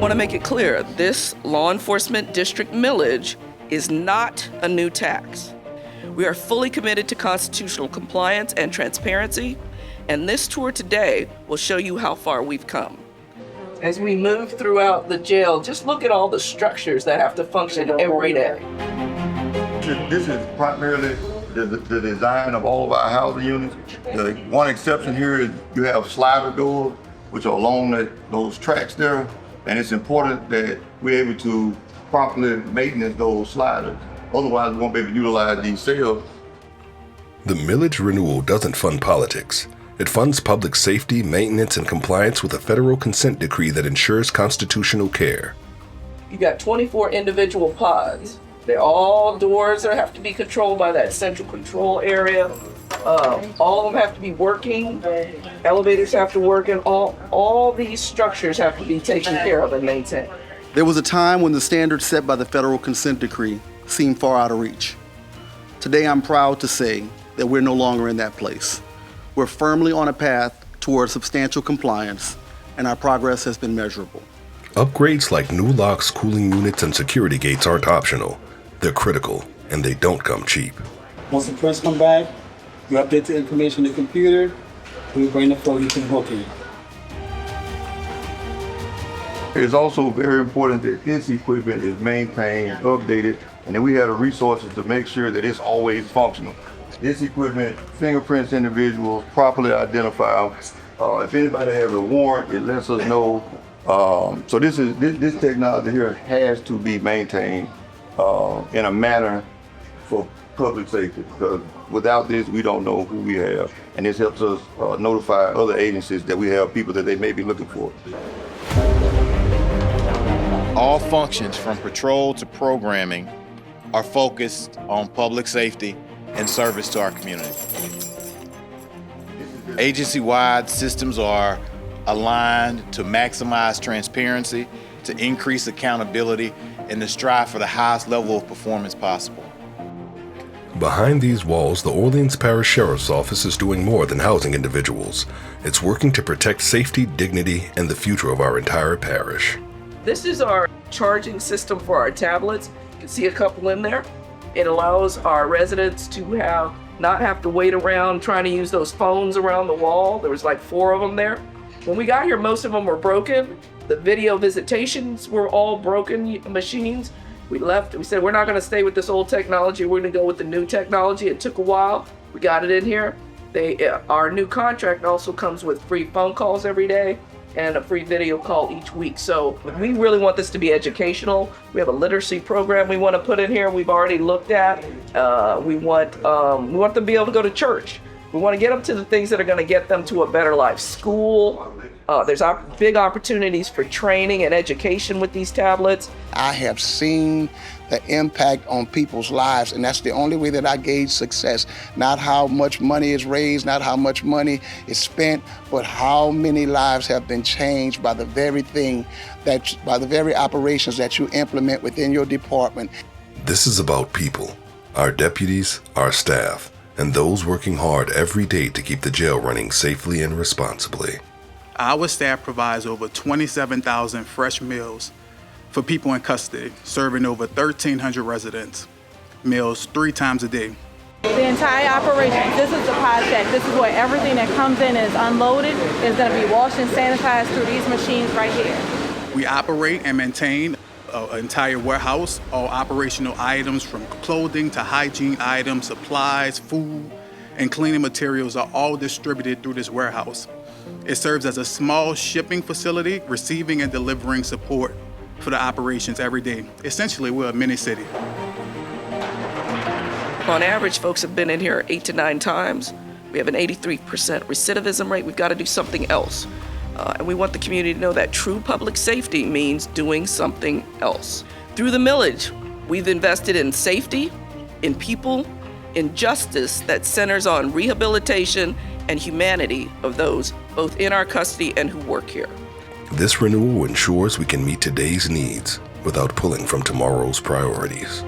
want to make it clear, this law enforcement district millage is not a new tax. We are fully committed to constitutional compliance and transparency, and this tour today will show you how far we've come. As we move throughout the jail, just look at all the structures that have to function every day. This is primarily the design of all of our housing units. The one exception here is you have slider doors, which are along those tracks there, and it's important that we're able to properly maintenance those sliders. Otherwise, we won't be able to utilize these cells. The millage renewal doesn't fund politics. It funds public safety, maintenance, and compliance with a federal consent decree that ensures constitutional care. You got 24 individual pods. They're all doors that have to be controlled by that central control area. All of them have to be working. Elevators have to work, and all these structures have to be taken care of and maintained. There was a time when the standards set by the federal consent decree seemed far out of reach. Today, I'm proud to say that we're no longer in that place. We're firmly on a path towards substantial compliance, and our progress has been measurable. Upgrades like new locks, cooling units, and security gates aren't optional. They're critical, and they don't come cheap. Once the prints come back, you update the information in the computer, we bring the photo to the booking. It's also very important that this equipment is maintained, updated, and then we have the resources to make sure that it's always functional. This equipment fingerprints individuals, properly identify them. If anybody has a warrant, it lets us know. So this technology here has to be maintained in a manner for public safety, because without this, we don't know who we have. And this helps us notify other agencies that we have people that they may be looking for. All functions from patrol to programming are focused on public safety and service to our community. Agency-wide systems are aligned to maximize transparency, to increase accountability, and to strive for the highest level of performance possible. Behind these walls, the Orleans Parish Sheriff's Office is doing more than housing individuals. It's working to protect safety, dignity, and the future of our entire parish. This is our charging system for our tablets. You can see a couple in there. It allows our residents to not have to wait around trying to use those phones around the wall. There was like 4 of them there. When we got here, most of them were broken. The video visitations were all broken machines. We left, we said, we're not gonna stay with this old technology, we're gonna go with the new technology. It took a while, we got it in here. Our new contract also comes with free phone calls every day and a free video call each week. So we really want this to be educational. We have a literacy program we want to put in here. We've already looked at. We want them to be able to go to church. We want to get them to the things that are going to get them to a better life. School. There's big opportunities for training and education with these tablets. I have seen the impact on people's lives, and that's the only way that I gauge success. Not how much money is raised, not how much money is spent, but how many lives have been changed by the very operations that you implement within your department. This is about people, our deputies, our staff, and those working hard every day to keep the jail running safely and responsibly. Our staff provides over 27,000 fresh meals for people in custody, serving over 1,300 residents, meals 3 times a day. The entire operation, this is the pod shack. This is where everything that comes in and is unloaded is going to be washed and sanitized through these machines right here. We operate and maintain an entire warehouse. All operational items from clothing to hygiene items, supplies, food, and cleaning materials are all distributed through this warehouse. It serves as a small shipping facility, receiving and delivering support for the operations every day. Essentially, we're a mini city. On average, folks have been in here 8 to 9 times. We have an 83% recidivism rate. We've got to do something else. And we want the community to know that true public safety means doing something else. Through the millage, we've invested in safety, in people, in justice that centers on rehabilitation and humanity of those both in our custody and who work here. This renewal ensures we can meet today's needs without pulling from tomorrow's priorities.